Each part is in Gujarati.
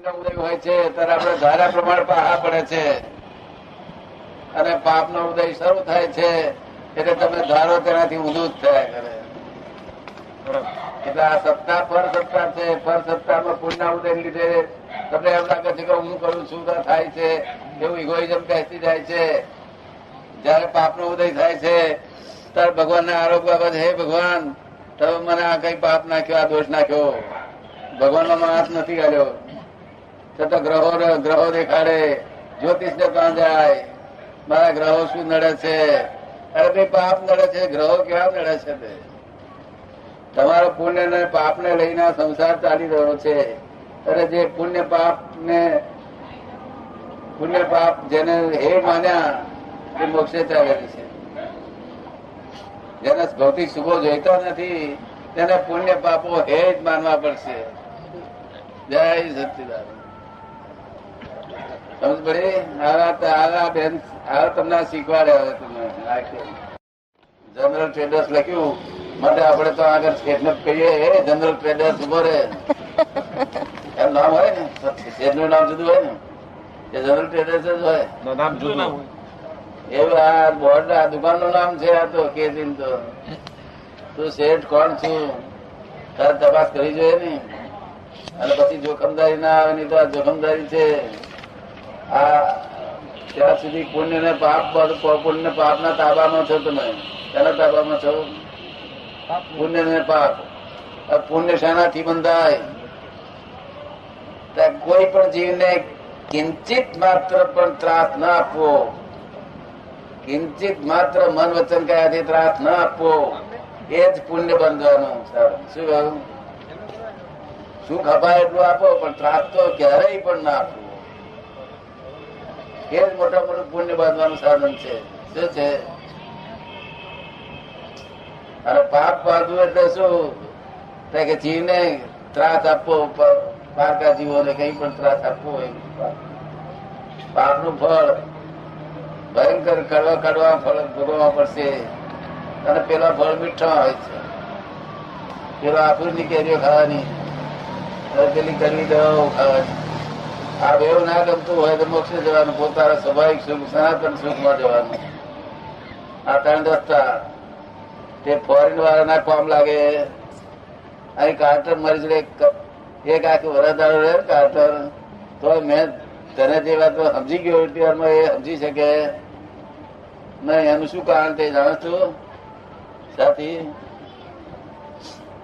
ઉદય હોય છે ત્યારે આપણે ધારા પ્રમાણે પાહા પડે છે અને પાપ નો ઉદય શરૂ થાય છે એટલે તમે ધારો તેનાથી ઊંધું જ થયા કરે. એટલે આ સત્તા પર સત્તા છે. પર સત્તામાં પુણ્ય ઉદય લીધે તમને એમ લાગે છે કે હું કરું છું તો થાય છે એવું ઇગોઇઝમ બેસી જાય છે. જયારે પાપ નો ઉદય થાય છે ત્યારે ભગવાન ના આરોપ બાબત, હે ભગવાન તમે મને આ કઈ પાપ નાખ્યો, આ દોષ નાખ્યો. ભગવાન નો હાથ નથી ગાલ્યો છતાં ગ્રહો દેખાડે, જ્યોતિષ ને ત્યાં જાય, મારા ગ્રહો શું નડે છે? અરે ભાઈ પાપ નડે છે, ગ્રહો કેવા નડે છે? તે તમારો પુણ્ય ને પાપ ને લઈને સંસાર ચાલી રહ્યો છે. અરે જે પુણ્ય પાપ જેને હે માન્યા તે મોક્ષે ચાલેલી છે. જેને ભૌતિક સુખો જોઈતા નથી તેને પુણ્ય પાપો હે જ માનવા પડશે. જય સચિદાનંદ. સમજ પડી? બેન તમને શીખવાડે. હવે તમે જનરલ ટ્રેડર્સ લખ્યું માટે આપણે તો આગળ શેઠને કહીએ જનરલ ટ્રેડર્સ ઉભો રહે એમ નામ હોય ને, શેઠ નું નામ જુદું હોય ને, એ જનરલ ટ્રેડર્સ જ હોય. નામ જુદું એવું આ બોર્ડ આ દુકાન નું નામ છે. આ તો કે તો તું શેઠ કોણ છું તારે તપાસ કરવી જોઈએ ને. અને પછી જોખમદારી ના આવે નહીં તો આ જોખમદારી છે. આ ત્યાં સુધી પુણ્ય ને પાપ, પુણ્ય પાપ ના તાબામાં છો તમે. તેના તાબામાં છો પુણ્ય ને પાપ. પુણ્ય શાનાથી બંધાય? કોઈ પણ જીવને કિંચિત માત્ર પણ ત્રાસ ના આપવો, કિંચિત માત્ર મન વચન કયાથી ત્રાસ ના આપવો, એ જ પુણ્ય બંધવાનું. શું કહ્યું? સુખ અપાય એટલું આપો પણ ત્રાસ તો ક્યારેય પણ ના આપવો. એ જ મોટા મોટું પુણ્ય બાંધવાનું સાધન છે. શું છે? અને પાપ બાંધવું એટલે શું? કે જીવને ત્રાસ આપવો, પારકા જીવોને કઈ પણ ત્રાસ આપવો હોય. પાપ નું ફળ ભયંકર કડવા ફળ ભોગવવા પડશે. અને પેલા ફળ મીઠા હોય છે. પેલો આફુરની કેરીઓ ખાવાની, પેલી કરવી દવાઓ ખાવાની. આ બેવ ના ગમતું હોય તો મોક્ષે જવાનું, પોતાના સ્વાભાવિક સુખ સનાતન સુખમાં જવાનું. આ ત્રણ રસ્તા તે ફોરેન વાળા ના કામ લાગે. અહીં કાર્ટર મરી જોડે એક આખું વરદારો રહે કાર્ટર, તો મેં તને જે વાત સમજી ગયો એટલી એ સમજી શકે નહીં. એનું શું કારણ તે જાણો છો સાથી?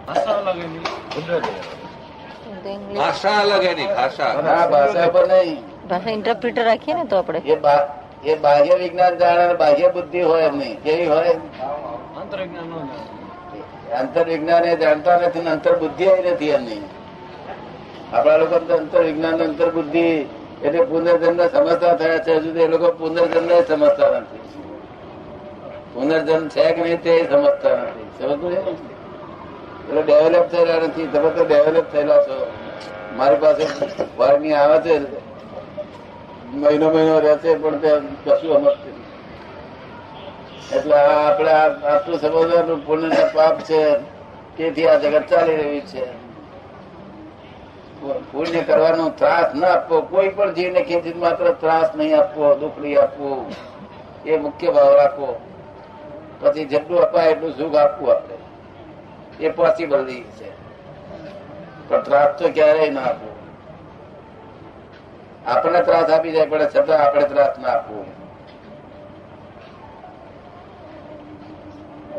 ભાષા અલગ એની ભાષા. હા, ભાષા પર નહીં. ભાષા ઇન્ટરપ્રિટર રાખીએ ને તો આપણે એ બાહ્ય વિજ્ઞાન જાણે, બાહ્ય બુદ્ધિ હોય એમની. કેવી હોય? અંતર વિજ્ઞાન એ જાણતા નથી ને અંતર બુદ્ધિ નથી એમની. આપણા લોકો અંતર વિજ્ઞાન અંતર બુદ્ધિ એટલે પુનર્જન્મ સમજતા થયા છે. હજુ એ લોકો પુનર્જન્મ સમજતા નથી. પુનર્જન્મ છે કે નહીં તે સમજતા નથી. સમજવું છે? એટલે ડેવલપ થયેલા નથી. તમે તો ડેવલપ થયેલા છો. મારી પાસે વારની આવે છે, મહિનો રહે છે પણ તે કશું સમજતું. એટલે આપણે આટલું સમજવાનું પુણ્ય પાપ છે. તેથી આ જગત ચાલી રહ્યું છે. પુણ્ય કરવાનો ત્રાસ ના આપવો. કોઈ પણ જીવને ખેંચી માત્ર ત્રાસ નહીં આપવો, દુઃખ નહીં આપવું. એ મુખ્ય ભાવ રાખવો. પછી જેટલું અપાય એટલું સુખ આપવું આપણે. એ પોસિબલ નહીં છે. પણ ત્રાસ તો ક્યારેય ના આપવો. આપણને ત્રાસ આપી જાય પડે છતાં આપણે ત્રાસ ના આપવો.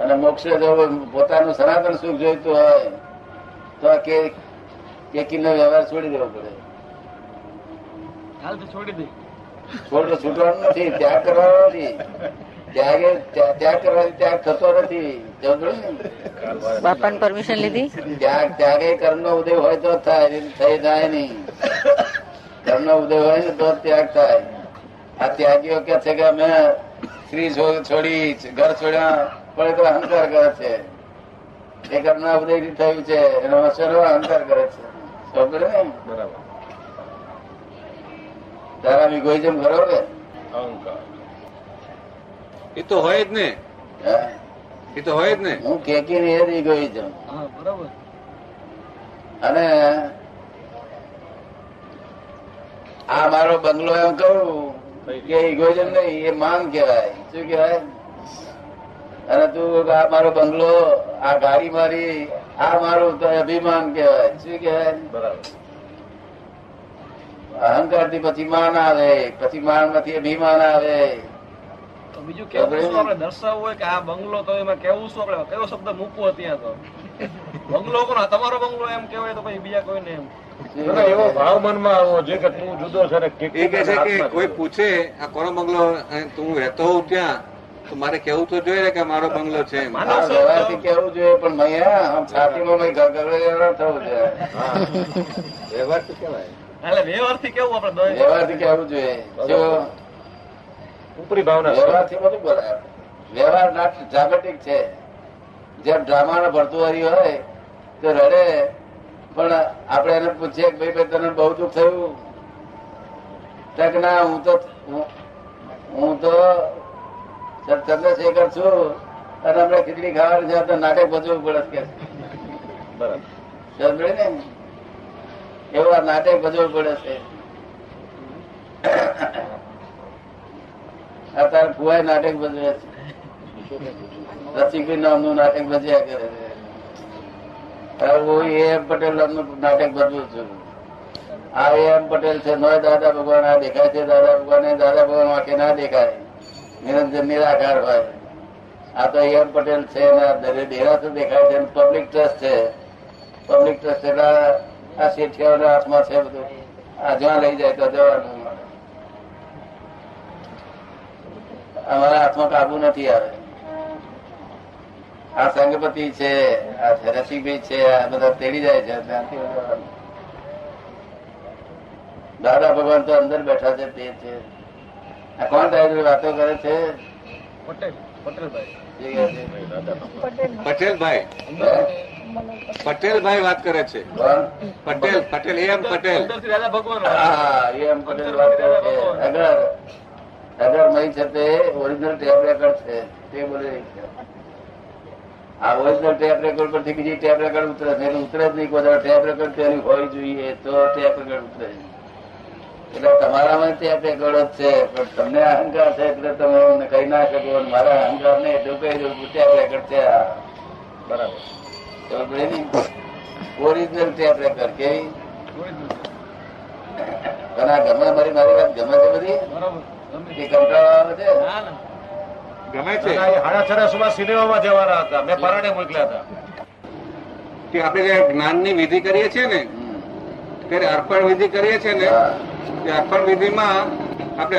અને મોક્ષ જો પોતાનું સનાતન સુખ જોઈતું હોય તો કેકીનો વ્યવહાર છોડી દેવો પડે. છૂટવાનું નથી, ત્યાગ કરવાનો નથી. ત્યાગ કરવાથી ત્યાગ થતો નથી. બાપાની પરમિશન લીધી. ત્યાગ એ કર્મ નો ઉદય હોય તો થાય, થઈ જાય નહીં. કર્મ નો ઉદય હોય ને તો ત્યાગ થાય. આ ત્યાગીઓ કે છે કે અમે સ્ત્રી છોડી, ઘર છોડ્યા, પણ એ તો અહંકાર કરે છે. એ કર્મ ના ઉદય થી થયું છે એનો અસર અહંકાર કરે છે. બરાબર તારા ઇગોઇઝમ ખરો કે એ તો હોય જ ને. એ તો હોય જ ને. હું કેકી ને એ જ ઇગોઇઝમ. અને આ મારો બંગલો એમ કહું કે ઇગોઇઝમ નહીં, એ માન કહેવાય. શું કહેવાય? અને તું આ મારો બંગલો, આ ગાડી મારી, આ મારું તો અભિમાન કહેવાય. શું કહેવાય? બરાબર. અહંકાર થી પછી માન આવે, પછી માન માંથી અભિમાન આવે. તો બીજું કેવું શું આપણે દર્શાવવું હોય કે આ બંગલો, તો એમાં કેવું શું આપણે કયો શબ્દ મૂકવો ત્યાં? તો બંગલો કોનો? તમારો બંગલો એમ કહેવાય તો પછી બીજા કોઈને એમ એવો ભાવ મનમાં આવવો જોઈએ કે તું જુદો છે ને એ કહે છે કે કોઈ પૂછે આ કોનો બંગલો અને તું રહેતો હોઉં ત્યાં, તો મારે કેવું તો જોઈએ ને કે મારો બંગલો છે એમ. આ વ્યવહારથી કેવું જોઈએ, પણ મૈયા છાતીમાં ગગડે થવું જોઈએ. વ્યવહાર તો કેવાય. એટલે વ્યવહારથી કેવું આપણે વ્યવહારથી કેવું જોઈએ. જો ઉપરી ભાવના વ્યવહારથી બધું બોલાય. વ્યવહાર ડ્રામેટિક છે. જેમ ડ્રામા ભરતુઆરી હોય તો રડે, પણ આપણે એને પૂછીએ કે ભાઈ તને બહુ દુઃખ થયું? તક ના, હું તો ચંદ્રશેખર છું અને હમણાં ખીચડી ખાવાની છે તો નાટક ભજવવું પડે કે બરાબર. સમજે ને? એવું આ નાટક ભજવવું પડે છે. અત્યારે ફુવાય નાટક ભજવે છે. રસિકભાઈ નામનું નાટક ભજ્યા કરે છે. હું એમ પટેલ નામનું નાટક ભજવું છું. આ એમ પટેલ છે, નોય દાદા ભગવાન આ દેખાય છે. દાદા ભગવાન દાદા ભગવાન આંખે ના દેખાય, નિરંજન નિરાકાર હોય. આ તો એમ પટેલ છે, દેરાસર દેખાય છે. પબ્લિક ટ્રસ્ટ છે. પબ્લિક ટ્રસ્ટ એટલે આ શેઠિયાઓના હાથમાં છે બધું. આ જ્યાં લઈ જાય તો જવાનું. અમારા હાથમાં કાબુ નથી આવે. આ સંગપતિ છે, આ રસિકભાઈ છે, આ બધા તેડી જાય છે. ત્યાંથી દાદા ભગવાન તો અંદર બેઠા છે. તે છે આ કોણ થાય વાતો કરે છે? પટેલભાઈ પટેલભાઈ વાત કરે છે. પટેલ એમ પટેલ. દાદા ભગવાન હા, એમ પટેલ વાત કરે છે. અગર મહી છે તે ઓરિજિનલ ટેપ રેકર્ડ છે તે બોલી રહી છે. આ ઓરિજિનલ ટેપ રેકર્ડ પરથી બીજી ટેપ રેકર્ડ ઉતરે છે. ઉતરે જ નહીં. કોઈ ટેપ રેકર્ડ તેની હોવી જોઈએ તો ટેપ રેકર્ડ ઉતરે. એટલે તમારામાં ટેપ રેકર્ડ જ છે, પણ તમને અહંકાર છે એટલે તમે એમને કહી ના શકો. મારા અહંકાર ને એટલું કહી દઉં ટેપ રેકર્ડ છે. બરાબર. ઓરિજિનલ ટેપ રેકર્ડ કેવી? ઘણા ગમે? મારી વાત ગમે છે બધી? એ કંટાળો આવે છે? ગમે છે હાડા છરા સિનેમામાં જવાના હતા, મેં પરાણે મોકલ્યા હતા. કે આપણે જે જ્ઞાનની વિધિ કરીએ છીએ ને, ત્યારે અર્પણ વિધિ કરીએ છીએ ને, તે અર્પણ વિધિમાં આપણે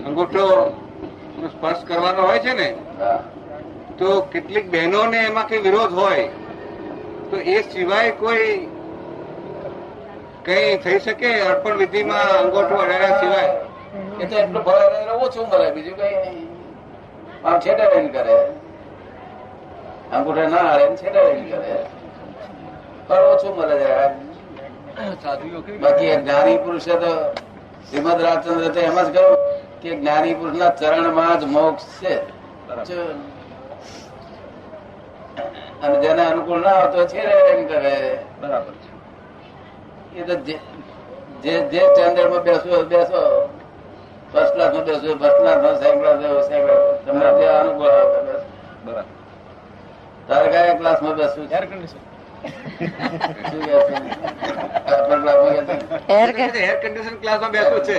અંગૂઠો સ્પર્શ કરવાનો હોય છે ને, હા. તો કેટલીક બહેનોને એમાં કઈ વિરોધ હોય, તો એ સિવાય કોઈ કઈ થઈ શકે અર્પણ વિધિમાં અંગૂઠો અડાડ્યા સિવાય? એ તો એટલું ભલે ઓછું મળે, બીજું કઈ આમ છેડા રહીને કરે. અંગૂઠા ના હારે છેડા રહીને કરે, પણ ઓછું મળે. બાકી જ્ઞાની પુરુષે તો શ્રીમદ રાજચંદ્ર તો એમ જ કહ્યું કે જ્ઞાની પુરુષ ના ચરણમાં જ મોક્ષ છે. અને જેને અનુકૂળ ના આવતો છેડા રહીને કરે. બરાબર. એ તો જે સ્ટેન્ડર્ડ માં બેસો ફર્સ્ટ ક્લાસ માં બેસો, ફર્સ્ટ ક્લાસ માં સેકન્ડ ક્લાસ તમને જે અનુભવ આવે. બરાબર. તારે કયા ક્લાસ માં બેસવું? Air condition. શું કે છે? અપર ક્લાસ માં કે છે? એર કન્ડિશન ક્લાસમાં બેસવું છે.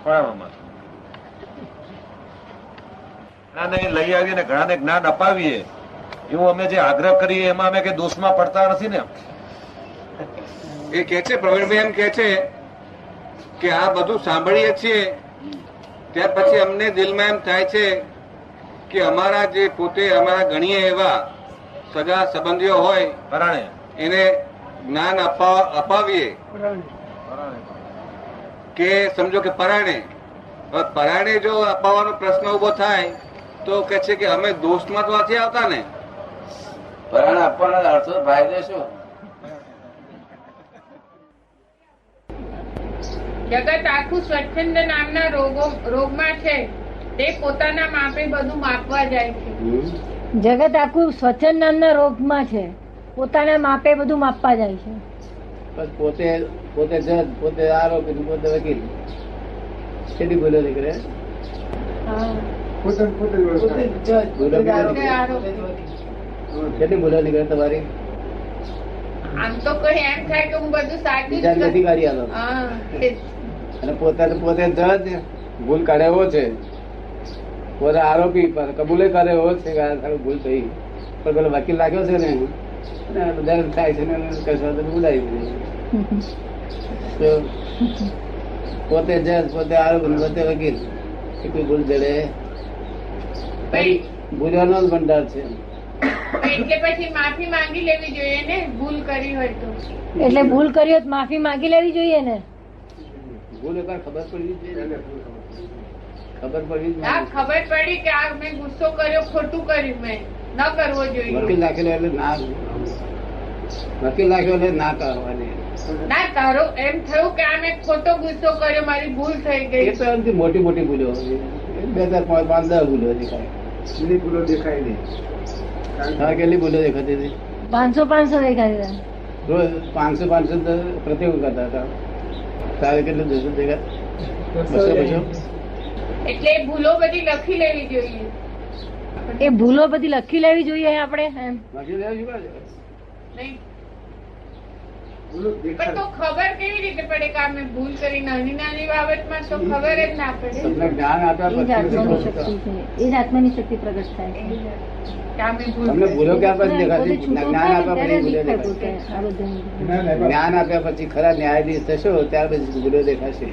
ખોળામાં જ્ઞાન લઈ આવીએ, ઘણાને જ્ઞાન અપાવીએ, એવું અમે જે આગ્રહ કરીએ એમાં અમે કઈ દોષમાં પડતા નથી ને. એ કે છે, પ્રવીણભાઈ એમ કે છે કે આ બધું સાંભળીએ છીએ ત્યાર પછી અમને દિલમાં એમ થાય છે કે અમારા જે પોતે અમારા ગણીએ એવા સગા સંબંધીઓ હોય પરાણે એને જ્ઞાન અપાવીએ કે સમજો કે પરાણે. હવે પરાણે જો અપાવવાનો પ્રશ્ન ઉભો થાય તો કે છે કે અમે દોષમાં તો નથી આવતા ને. પરાણ આપવાના અર્થો ફાયદો શું? જગત આખું સ્વચ્છંદ નામના રોગમાં છે. તે પોતાના માપે બધું માપવા જાય છે. જગત આખું સ્વચ્છંદ નામના રોગમાં છે. પોતાના માપે બધું માપવા જાય છે. પણ પોતે જજ, પોતે આરોપી, પોતે વકીલ, કેટલી ભૂલો નીકળે. પોતે જજ, ભૂલો કેટલી ભૂલો નીકળે તમારી. આમ તો કોઈ એમ થાય કે હું બધું સાચું જ બીજા કરું. નથી કાઢી આલો. હા, અને પોતે જજ, ભૂલ કાઢે એવો છે. પોતે આરોપી પણ કબૂલે કરે એવો છે કે આ સારું ભૂલ થઈ. પણ પેલો વકીલ લાગ્યો છે ને અને બધા થાય છે ને કશું તો બોલાવી દે. પોતે જજ, પોતે આરોપી, પોતે વકીલ, કેટલી ભૂલ જડે. ભૂલવાનો જ ભંડાર છે. એટલે પછી માફી માંગી લેવી જોઈએ ને, ભૂલ કરી હોય તો. એટલે ભૂલ કરી હોય તો માફી માંગી લેવી જોઈએ ને. ભૂલ એકવાર ખબર પડવી જ જોઈએ. ખબર પડવી જ હા, જોઈએ. ખબર પડી કે આ મેં ગુસ્સો કર્યો, ખોટું કર્યું, મેં ન કરવો જોઈએ. વકીલ નાખેલો એટલે ના, વકીલ નાખ્યો એટલે ના કરવાની. ના તારો એમ થયું કે આ મેં ખોટો ગુસ્સો કર્યો, મારી ભૂલ થઈ એ ગઈ. તો એમથી મોટી મોટી ભૂલો, 2 4 5 10 ભૂલો દેખાય. ભૂલો દેખાય નહીં. હા, કેટલી ભૂલો દેખાતી હતી. 500 દેખાય. રોજ 500 તો પ્રતિકૂળ કરતા હતા. તારે કેટલું દેખાય? 200. એટલે એ ભૂલો બધી લખી લેવી જોઈએ. એ ભૂલો બધી લખી લેવી જોઈએ આપણે એમ. બાકી લેવા શું કરે? નહીં પણ તો ખબર કેવી રીતે પડે કે આ મેં ભૂલ કરી? નાની નાની બાબતમાં તો ખબર જ ના પડે. તમને જ્ઞાન આપ્યા એ જ આત્માની પછી શક્તિ છે. એ જ આત્માની શક્તિ પ્રગટ થાય છે. કે આ મેં ભૂલ તમને કરી. ભૂલો ક્યાં પછી દેખાતી? પોતે છૂટો જ્ઞાન થાય આપ્યા ત્યારે પછી ભૂલો દેખાય દેખાય. પોતે. આ બધું જ્ઞાન આપ્યા પછી ખરા ન્યાયાધીશ થશો ત્યાર પછી ભૂલો દેખાશે.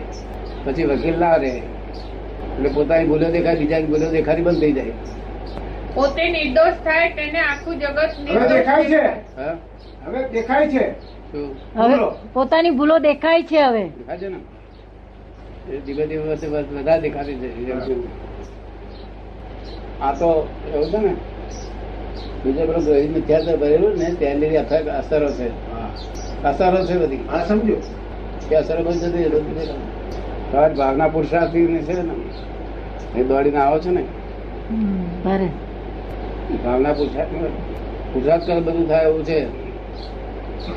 પછી વકીલ ના રહે એટલે પોતાની ભૂલો દેખાય, બીજાની ભૂલો દેખાતી બંધ થઈ જાય. પોતે નિર્દોષ થાય તેને આખું જગત નિર્દોષ દેખાય. હા, હવે દેખાય છે. શું હવે પોતાની ભૂલો દેખાય છે. હવે દેખાય છે ને? એ ધીમે ધીમે વધારે દેખાતી જાય. આ તો એવું છે ને, બીજા પેલો ગ્રહિત મિથ્યાત્વ ભરેલું ને તેની અસરો છે. અસરો છે બધી. હા, સમજો. એ અસરો બધી જતી રહે. તમારી ભાવના પુરુષાર્થી છે ને, એ દોડીને આવો છો ને, બરે ભાવના પુરુષાર્થ કરે બધું થાય એવું છે.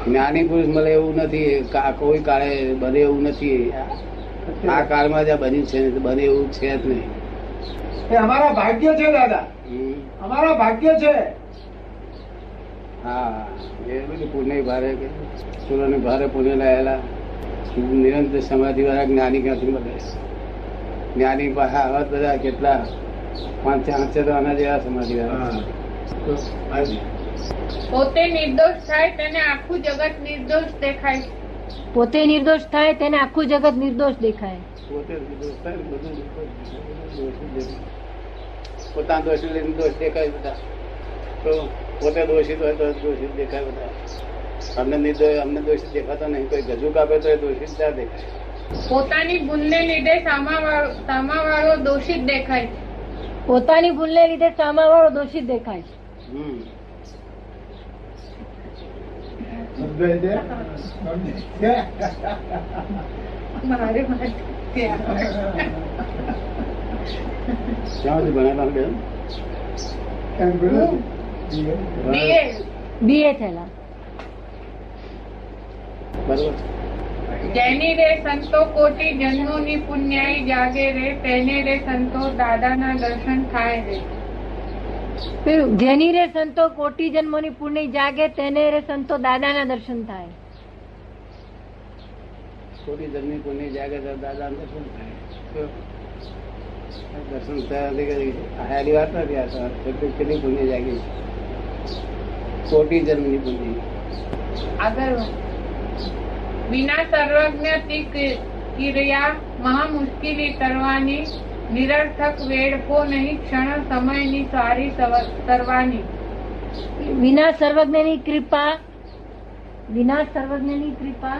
જ્ઞાની પુરુષ મળે એવું નથી. કોઈ કાળે બને એવું નથી. આ કાળમાં જ્યાં બન્યું છે ને બને એવું છે જ નહીં. એ અમારા ભાગ્ય છે દાદા, અમારા ભાગ્ય છે. હા, એ બધું પુણ્ય ભારે કે સુરોને ભારે પુણ્ય લાયેલા નિરંતર સમાધિ વાળા જ્ઞાની ક્યાંથી મળે? જ્ઞાની પાસે આવા બધા કેટલા 500 તો આના જેવા સમાધિ વાળા. પોતે નિર્દોષ થાય તેને આખું જગત નિર્દોષ દેખાય. પોતે નિર્દોષ થાય તેને આખું જગત નિર્દોષ દેખાય. પોતે નિર્દોષ થાય ને બધું પોતાના દોષ લઈને દોષ દેખાય બધા. તો પોતે દોષિત હોય તો દોષિત દેખાય બધા. અમને નિર્દોષ, અમને દોષિત દેખાતો નહીં. કોઈ ગજુ કાપે તો એ દોષિત ત્યાં દેખાય. પોતાની ભૂલને લીધે સામાવાળો દોષિત દેખાય. પોતાની ભૂલને લીધે સામાવાળો દોષિત દેખાય છે. સમજાય છે? મારે ક્યાં સુધી ભણેલા બેન? એમ બોલો. BA થયેલા. બરોબર. જેની રે સંતો કોટી જન્મોની પુણ્યાઈ જાગે રે, તેને રે સંતો દાદાના દર્શન થાય રે. પેલું જેની રે સંતો કોટી જન્મોની પુણ્ય જાગે તેને રે સંતો દાદાના દર્શન થાય. ખોટી જન્મી પુણ્ય જાગે તો દાદા દર્શન થાય. દર્શન થયા હારી વાત નથી. આ કેટલી પુણ્ય જાગી, કોટી જન્મની પુણ્ય. આગળ વિના સર્વજ્ઞ ક્રિયા મહા મુશ્કેલી કરવાની, નિરર્થક વેડફો નહીં ક્ષણ સમયની સારી કરવાની. વિના સર્વજ્ઞની કૃપા, વિના સર્વજ્ઞની કૃપા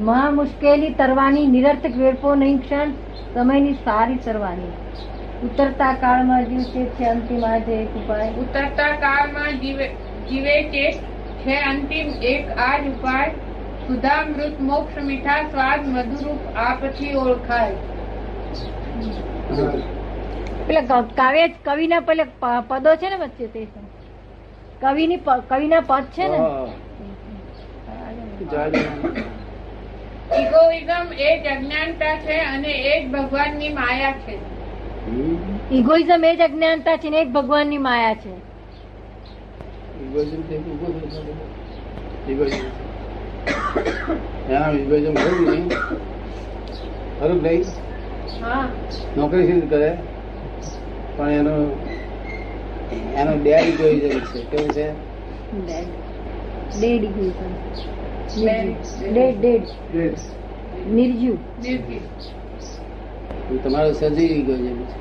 મહા મુશ્કેલી તરવાની, નિરર્થક વેડફો નહીં ક્ષણ સમયની સારી કરવાની. ઉતરતા કાળમાં જીવ છે અંતિમ આજે એક ઉપાય. ઉતરતા કાળમાં જીવે છે અંતિમ એક આ જ ઉપાય. સુધામૃત મોક્ષ મીઠા સ્વાદ મધુરૂપ આપથી ઓળખાય. પેલા કાવ્ય કવિના પેલા પદો છે ને વચ્ચે તે કવિના પદ છે ને હા. જવા દે. ઇગોઇઝમ એ જ અજ્ઞાનતા છે અને એ જ ભગવાનની માયા છે. ઇગોઇઝમ એ જ અજ્ઞાનતા છે ને એક ભગવાનની માયા છે. Egoism થી ઊભું થયું છે. Egoism. એના egoism ખરું નહીં. ખરું નહીં. હા નોકરી શી કરે પણ એનો ડેડ ઇગોઇઝમ છે. કેવું છે? Dead egoism. ડેડ નિર્જીવ. તમારો સજીવ ઇગોઇઝમ છે.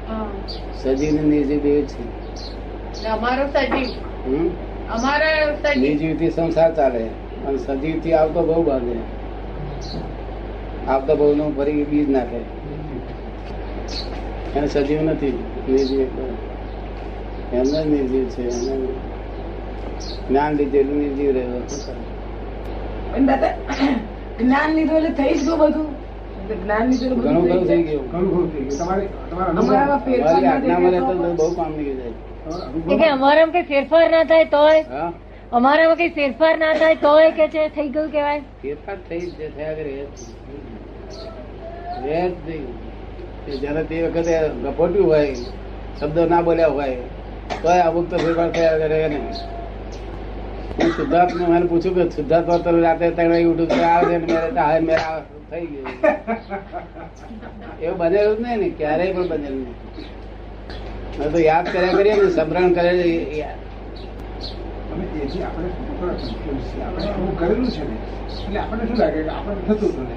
હા. સજીવ ને નિર્જીવ બે છે. ને અમારો સજીવ અમારા સજીવ નિર્જીવ થી સંસાર ચાલે અને સજીવ થી આવતો બહુ બાંધે. આવતો બહુ નું ફરી બીજ નાખે. એને સજીવ નથી. નિર્જીવ એમને નિર્જીવ છે. એને જ્ઞાન લીધેલું નિર્જીવ રહ્યો. દાદા જ્ઞાન લીધું એટલે થઈ જ ગયું બધું. જ્ઞાન લીધું ઘણું ઘણું થઈ ગયું. ઘણું થઈ ગયું. તમારા અમારામાં ફેરફાર તમારી ના આજ્ઞામાં દેખાય રહેતો તો બહુ કામ નીકળી જાય. કે અમારામાં કઈ ફેરફાર ના થાય તોય હા, અમારામાં કઈ ફેરફાર ના થાય તોય કે છે થઈ ગયું કેવાય. ફેરફાર થઈ જ થયા કરે. રહે જ નહીં. જયારે તે વખતે ગપોટ્યું હોય, શબ્દો ના બોલ્યા હોય તોય અમુક તો ફેરફાર થયા કરે ને. હું શુદ્ધાર્થ ને મને પૂછ્યું કે શુદ્ધાર્થ તો રાતે 3 વાગે ઉઠું તો આવે છે મેરા થઈ ગયું. એવું બનેલું જ નહીં ને, ક્યારેય પણ બનેલું નહીં. હવે તો યાદ કર્યા કરીએ ને, સ્મરણ કરે. અમે એથી આપણે થોડા confused છીએ. આપણે એવું કરેલું છે ને એટલે આપણને શું લાગે કે આપણને થતું હતું ને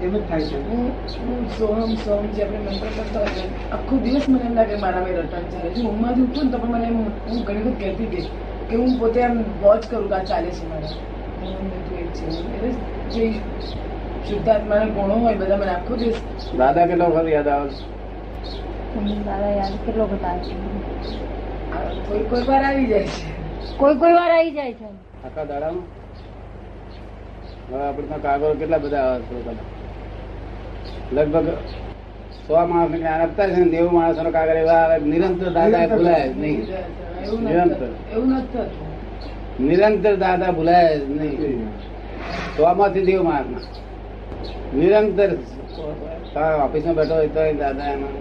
એમ જ થાય છે. હું સોહમ સોહમ જે આપણે મંત્ર કરતા હોય ને, આખો દિવસ મને એમ લાગે મારા મેં રટણ ચાલે છે. ઊંઘમાંથી ઉઠું ને તો પણ મને એમ હું ઘણી વખત કહેતી હતી કે હું પોતે એમ વોચ કરું કે આ ચાલે છે મારા. એટલે જે શુદ્ધાત્માના ગુણો હોય બધા મને આખો દિવસ દાદા કેટલો વખત યાદ આવે છે? દાદા યાદ કેટલો વખત આવે છે? કોઈ કોઈ વાર આવી જાય છે. કોઈ વાર આવી જાય છે. આખા દાડામાં હવે આપણે કાગળ કેટલા બધા આવે છે બધા. લગભગ 100 માણસ જ્ઞાન આપતા છે ને 90 માણસો નો કાગળ એવા આવે નિરંતર દાદા ભૂલાય જ નહીં. એવું નિરંતર નથી થતું. નિરંતર દાદા ભૂલાય જ નહીં. 100 માંથી 90 માણસ નિરંતર ઓફિસ માં બેઠો હોય તો દાદા એમાં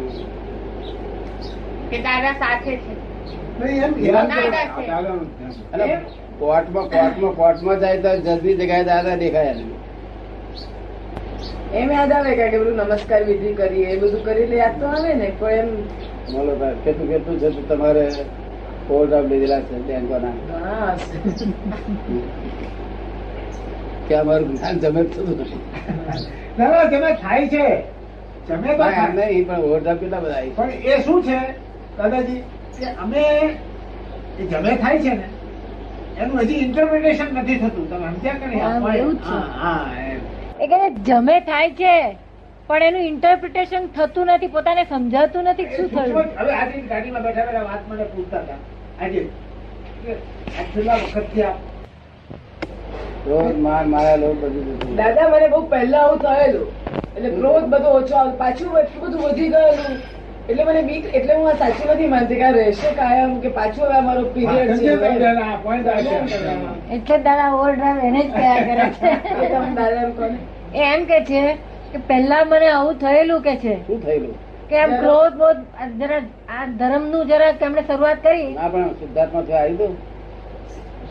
કે દાદા સાથે છે. નહીં એમ દાદા છે. દાદાનું ધ્યાન. અને કોર્ટમાં જાય તો જજની જગ્યાએ દાદા દેખાય નહીં. એમ યાદ આવે કે બધું નમસ્કાર વિધિ કરીએ એ બધું કરી એટલે યાદ તો આવે ને પણ એમ બોલો ભાઈ, કેટલું છે તો તમારે ઓવરડ્રાફ્ટ લીધેલા છે બેંકોના ઘણા હશે. કે અમારું જ્ઞાન જમે થતું નથી. ના ના જમે થાય છે. જમે તો ના, એમ થાય. નહીં, પણ ઓવરડ્રાફ્ટ કેટલા બધા આવી છે. પણ એ શું છે દાદાજી કે અમે એ જમે થાય છે ને એનું હજી ઇન્ટરપ્રિટેશન નથી થતું. તમે સમજ્યા કે નહીં? હા, એવું જ છે. હા, એમ. એ કે જમે થાય છે પણ એનું ઇન્ટરપ્રિટેશન થતું નથી, પોતાને સમજાતું નથી કે શું થયું. હવે આજે ગાડીમાં બેઠા બેઠા વાત મને પૂછતા હતા આજે કે આ છેલ્લા વખતથી આ રોજ માર મારા લોક બધું જતું. દાદા મને બહુ પહેલા આવું થયેલું એટલે ક્રોધ બધો ઓછો આવે પાછું એટલું બધું વધી ગયેલું એટલે મને બીક એટલે હું આ સાચું નથી માનતી કે આ રહેશે કાયમ કે પાછું હવે અમારો પીરિયડ છે. સંજય દાદા આ point આ છે. એટલે દાદા ઓવરડ્રાઈવ એને જ કયા કરે છે. એ તમે દાદા એમ કોને એ એમ કે છે કે પહેલા મને આવું થયેલું કે છે શું થયેલું? કે આમ ક્રોધ બોધ જરા આ ધર્મ નું જરા એમણે શરૂઆત કરી ના, પણ શુદ્ધાત્મા થી આવી દઉં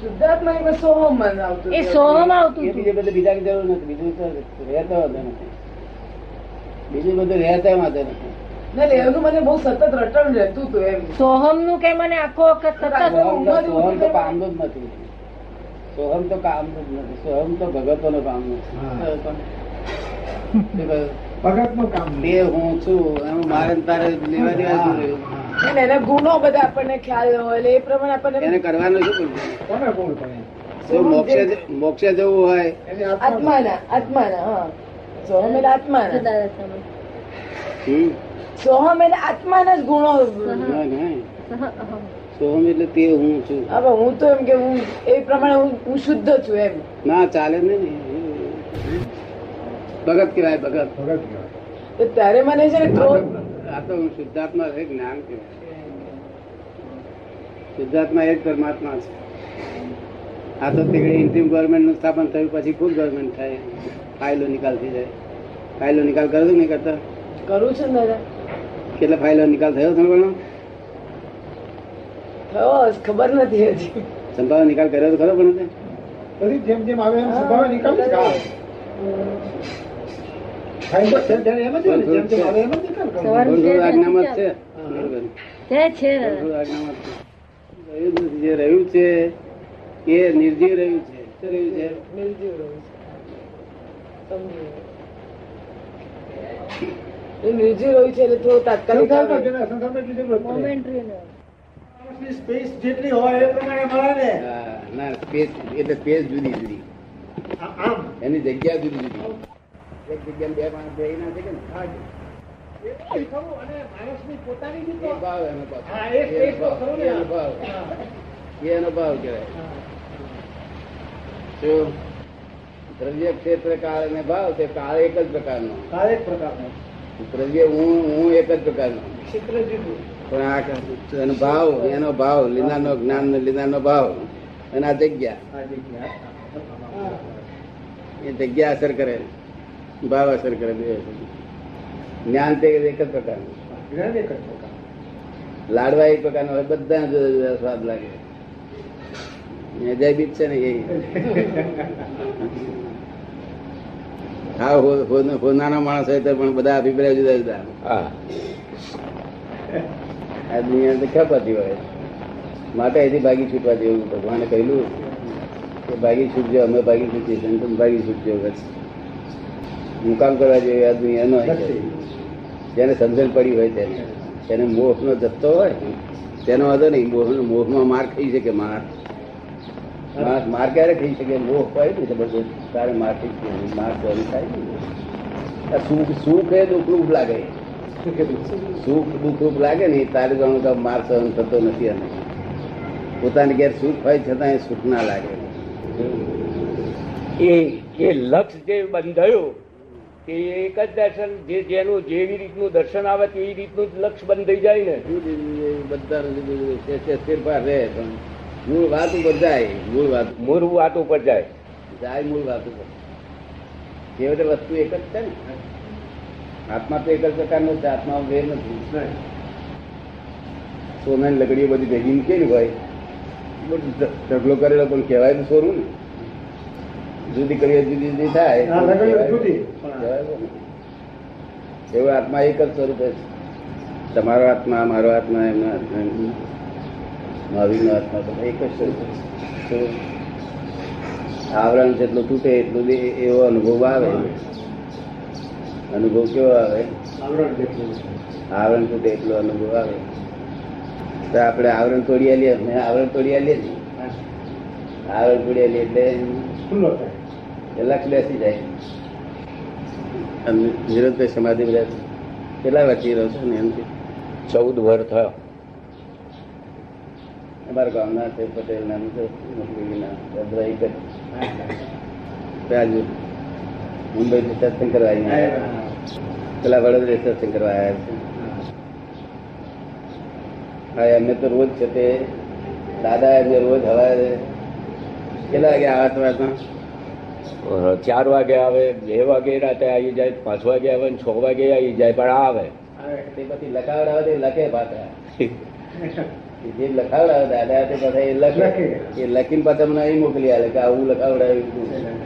શુદ્ધાત્મા એમાં સોહમ મન આવતું એ સોહમ આવતું એ હતું. બીજે બધે બીજાની જરૂર નથી. બીજું તો રહેતા વાંધો નથી. બીજું બધું રહેતા વાંધો નથી. ના એનું મને બહુ સતત રટણ રહેતું હતું એમ સોહમ નું કે મને આખો વખત સતત સોહમ તો કામનું જ નથી. સોહમ તો કામનું જ નથી. સોહમ તો ભગતો નું કામ નથી. ભગતનું કામ તે હું છું એમ મારે ને તારે લેવા દેવા શું રહ્યું? અને એના ગુણો બધા આપણને ખ્યાલ ન હોય એટલે એ પ્રમાણે આપણને એને કરવાનું શું પડશે? કોને કોણ કરે જો મોક્ષે જવું હોય એને આત્માના હા સોહમ એટલે આત્માના દાદા સમજ. હમ? સોહમ એટલે આત્માના જ ગુણો ના, ના. સોહમ એટલે તે હું છું. હવે હું તો એમ કે હું એ પ્રમાણે હું શુદ્ધ છું એમ ના, ચાલે નહીં. ભગત કહેવાય, ભગત. ભગત કહેવાય. તો ત્યારે મને છે ને ક્રોધ આ તો હું શુદ્ધાત્મા છે, જ્ઞાન કહેવાય. શુદ્ધાત્મા એક પરમાત્મા છે. આ તો ઇન્ટ્રીમ ગવર્મેન્ટ નું સ્થાપન થયું પછી ફૂલ ગવર્મેન્ટ થાય, ફાઇલો નિકાલ થઈ જાય. ફાઇલો નિકાલ કરો નહીં કરતા? કરું છું ને દાદા. કેટલા ફાઇલો નિકાલ થયો થોડો? થયો ખબર નથી હજી. સંભાવ નિકાલ કર્યો તો ખરો પણ પછી જેમ જેમ આવે એમ સ્વભાવ નિકાલ જ કરો. ફાયદો છે ત્યારે એમ જ હોય ને, જેમ જેમ આવે એમ જ નિકાલ કરો. થોડું આજ્ઞામાં જ છે. બરોબર. છે થોડું આજ્ઞામાં જ છે. રહ્યું નથી. જે રહ્યું છે એ નિર્જીવ રહ્યું છે. શું રહ્યું છે? નિર્જીવ રહ્યું છે. એ નિર્જીવ રહ્યું છે એટલે થોડું તાત્કાલિક આવે. માણસની સ્પેસ જેટલી હોય એ પ્રમાણે મળે ને. હા, ના સ્પેસ એટલે સ્પેસ જુદી જુદી, આમ એની જગ્યા જુદી જુદી. એક જગ્યામાં બે માણસ બેહી ના શકે ને. એ ખરું. અને માણસની પોતાની બી એ તો ભાવ એનો ભાવ. હા, એ સ્પેસ તો ખરું ને. એનો ભાવ. હા. એનો ભાવ કહેવાય. શું દ્રવ્ય ક્ષેત્ર કાળ અને ભાવ, તે કાળ એક જ પ્રકારનો. કાળ એક પ્રકારનો. દ્રવ્ય હું એક જ પ્રકારનો, ક્ષેત્ર જુદું. પણ આ એનો ભાવ, એનો ભાવ લીલાનો જ્ઞાન લીલાનો ભાવ અને આ જગ્યા, આ જગ્યા. હા. એ જગ્યા અસર કરે, ભાવ અસર કરે. બે જ્ઞાન તે એક જ પ્રકારનું. જ્ઞાન એક જ પ્રકાર. લાડવા એક પ્રકારનો હોય, બધા જુદા જુદા સ્વાદ લાગે. અજાયબી છે ને એ. હા, નાનો માણસ હોય તો પણ બધા અભિપ્રાય જુદા જુદા. આ દુનિયા ખપાતી હોય માટે અહીંથી ભાગી છૂટવા જેવું. ભગવાને કહ્યું કે ભાગી છૂટજો, અમે ભાગી છૂટીએ છીએ, તમે ભાગી છૂટજો. મુકામ કરવા જેવી આ દુનિયા નો જેને સમજણ પડી હોય તેને મોહ નો જથ્થો હોય તેનો વાંધો નહીં. મોહમાં માર ખાઈ શકે. માર ક્યારે ખાઈ શકે? મોહ હોય ને જબરદસ્ત તારે માર ખાઈ શકે. માર સહન થાય ને. સુખ એ દુઃખ લાગે. સુખ દુઃખ લાગે ને તારે જાણું કે માર સહન થતો નથી. અને પોતાની ઘેર સુખ હોય છતાં એ સુખ ના લાગે. એ લક્ષ જે બંધાયું તે એક જ દર્શન, જેનું જેવી રીતનું દર્શન આવે તેવી રીતનું જ લક્ષ બંધાઈ જાય ને. બધા ફેરફાર રહે પણ મૂળ વાત ઉપર જાય. મૂળ વાત ઉપર જાય. મૂળ વાત ઉપર. છેવટે વસ્તુ એક જ છે ને. આત્મા તો એક જ પ્રકારનો છે. આત્મા વેર નથી. સોનાની લકડીઓ બધી ભેગી મૂકેલી હોય, ઢગલો કરેલો પણ કહેવાય તો સોનું ને. જુદી કરીએ જુદી જુદી થાય એવું. આત્મા એક જ સ્વરૂપે છે. તમારો આત્મા, મારો આત્મા, એમનો આત્મા, મહાવીરનો આત્મા તો એક જ સ્વરૂપ છે. આવરણ જેટલું તૂટે એટલું એવો અનુભવ આવે. અનુભવ કેવો આવે? આવરણ તૂટે એટલો અનુભવ આવે. તો આપણે આવરણ તોડી આલીએ, આવરણ તોડી આલીએ ને, આવરણ તોડી આલીએ એટલે લક્ષ બેસી જાય. નિરંતર સમાધિ બધા કેટલા વર્ષથી રહો છો ને? એમ 14 વર્ષ થયો. અમારા ગામના છે પટેલ નામ છે, બધા એક જ રાજુ મુંબઈ સત્સંગ કરવા આવ્યા. પેલા વડોદરા સત્સંગ કરવા આવ્યા છે. હા, એમને તો રોજ છે તે દાદા એમને રોજ હવારે કેટલા વાગે આવા સવારમાં? 4 વાગે આવે, 2 વાગે રાતે આવી જાય, 5 વાગે આવે, 6 વાગે આવી જાય, પણ આવે. તે પછી લખાવડાવે તે લખે પાછા. જે લખાવડાવે દાદા તે પાછા એ લખે. એ લખીને પાછા મને અહીં મોકલી આલે કે આવું લખાવડાવ્યું.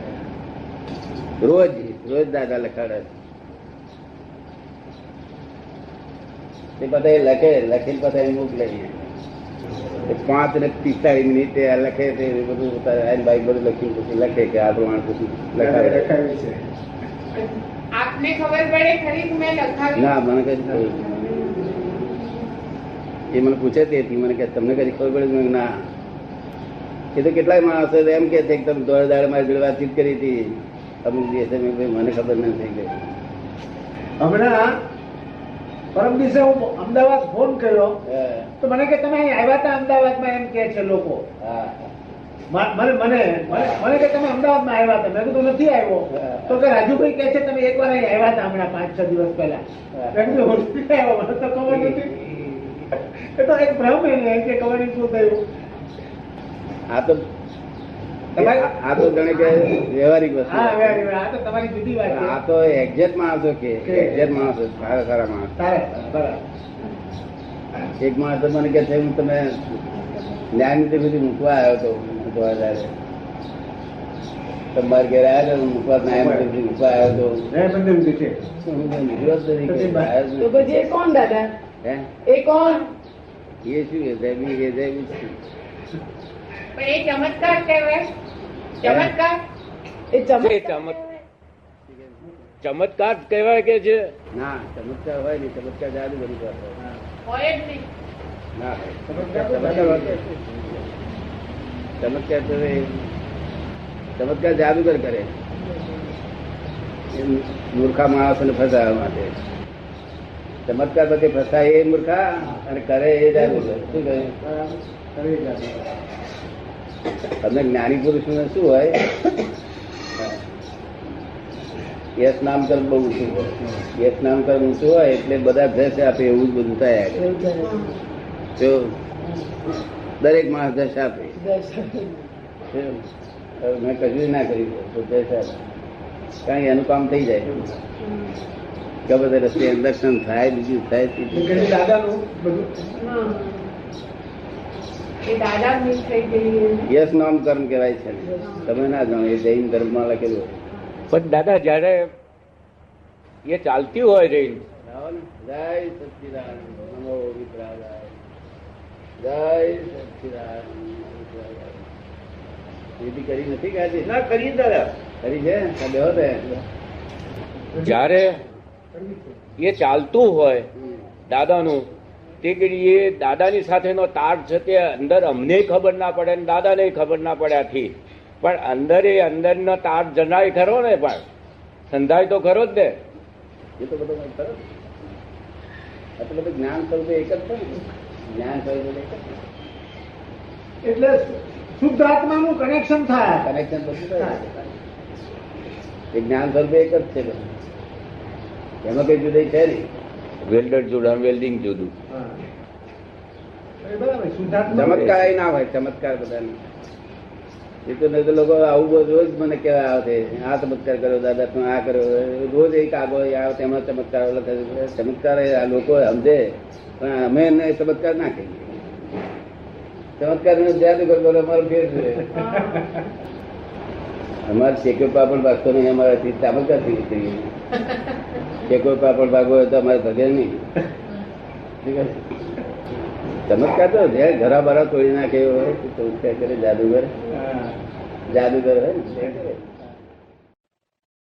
રોજ રોજ દાદા લખાવડાવે. તે બધા એ લખે, લખીને પાછા અહીં મોકલે. 5:45 લખે તે બધું બાઈક બધું લખીને પછી લખે કે આ પ્રમાણે પછી લખાવે છે. આપને ખબર પડે ખરી કે મેં લખાવ્યું? ના, મને કઈ એ મને પૂછે તેથી મને કે તમને કઈ ખબર પડે? ના. એ તો કેટલાય માણસો એમ કે છે કે તમે દોડ મારી જોડે વાતચીત કરી હતી અમુક દિવસે. મને ખબર નથી ગઈ. હમણાં પરમ દિવસે હું અમદાવાદ ફોન કર્યો તો મને કે તમે અહીં આવ્યા હતા અમદાવાદમાં, એમ કે છે લોકો. મને કે તમે અમદાવાદમાં આવ્યા હતા. મેં કીધું નથી આવ્યો. તો કે રાજુભાઈ કે છે તમે એકવાર અહીં આવ્યા હતા હમણાં 5-6 દિવસ પહેલા. મેં કીધું નથી આવ્યો, મને તો ખબર નથી. એ તો એક ભ્રમ એને કે ખબર શું થયું. આ તો તમારે- આ તો જાણે કે વ્યવહારિક વસ્તુ હા હવે આ તો તમારી જુદી વાત છે. આ તો એક્ઝેક્ટ માણસો કે એક્ઝેક્ટ માણસો સારા સારા માણસ બરાબર. એક માણસ તો મને કે છે હું તમે ન્યાયનીતિ બધી મૂકવા આવ્યો હતો મૂકવા ત્યારે તમારે ઘેર આવ્યા હતા મૂકવા ન્યાયનીતિ બધી મૂકવા આવ્યો હતો ન્યાયબંધ વિધિ છે. હું નીકળ્યો જ નથી, કે આવ્યો જ તો નથી. પછી એ કોણ દાદા હે? એ કોણ એ શું એ જૈવિક એ જૈવિક છે. પણ એ ચમત્કાર કહેવાય ચમત્કાર એ ચમત્કાર ચમત્કાર કહેવાય કે છે ના ચમત્કાર હોય નહીં, ચમત્કાર જાદુ બની જાય. હોય જ નહીં. ના ચમત્કાર હોય. ચમત્કાર તો ચમત્કાર જાદુગર કરે એ મૂર્ખા માણસોને ફસાવવા માટે. ચમત્કાર પછી ફસાય એ મૂર્ખા અને કરે એ જાદુગર. શું કહે? તમને જ્ઞાની પુરુષ શું હોય? યશ નામ કર્મ બહુ ઊંચું હોય. યશ નામ કર્મ ઊંચું હોય એટલે બધા જશ આપે એવું જ બધું થાય આગળ. જો દરેક માણસ જશ આપે. જો, હવે મેં કશું ના કર્યું તો જશ આપે. કારણ કે એનું કામ થઈ જાય. ગમે તે રસ્તે દર્શન થાય, બીજું થાય, ત્રીજું થાય. દાદાનું બધું એ દાદા મિસ થઈ ગઈ યશ નામ કર્મ કહેવાય છે. તમે ના જાણો, એ જૈન ધર્મમાં લખેલું હોય. પણ દાદા જયારે એ ચાલતી હોય જૈન જય સચ્ચિદાનંદ નમો વિતરાગાય. જય સચ્ચિદાનંદ વિધિ કરી નથી કાજે? ના કરી દાદા. કરી છે? બેહો તે. જયારે એ ચાલતું હોય દાદાનું તે ઘડી એ દાદાની સાથેનો તાર છે તે અંદર અમને ખબર ના પડે ને દાદાને ખબર ના પડે આથી, પણ અંદર એ અંદરનો તાર જણાય ખરો ને, પણ સંધાય તો ખરો જ ને. એ તો બધો ખરો. એટલે બધું જ્ઞાન સ્વરૂપ એક જ છે ને. જ્ઞાન સ્વરૂપ એક જ છે. એટલે શુદ્ધ આત્માનું કનેક્શન થાય. કનેક્શન બધું થાય. એ જ્ઞાન સ્વરૂપ એક જ છે બધું. એમાં કઈ જુદાઈ છે નહીં. વેલ્ડર જુદા, વેલ્ડિંગ જુદું. બરાબર. શુદ્ધાત્મા ચમત્કાર એ ના હોય. ચમત્કાર બધા એ તો નહીં તો લોકો આવું બધું રોજ મને કહેવા આવે છે, આ ચમત્કાર કર્યો દાદા, તમે આ કર્યો. રોજ એક આગળ આવે તેમાં ચમત્કાર લખે. ચમત્કાર આ લોકો સમજે, પણ અમે એને ચમત્કાર ના કહીએ. ચમત્કાર જાદુગર બોલો અમારો ફેર છે. અમારે શેક્યો પાપડ ભાગતો નહીં, અમારાથી ચમત્કાર થી કરીએ. શેક્યો પાપડ ભાગવો હોય તો અમારે ભગે નહીં. ચમત્કાર તો જ્યાં ઘરા બરા તોડી નાખે હોય ચમત્કાર કરે જાદુગર. જાદુગર હોય ને તે કરે.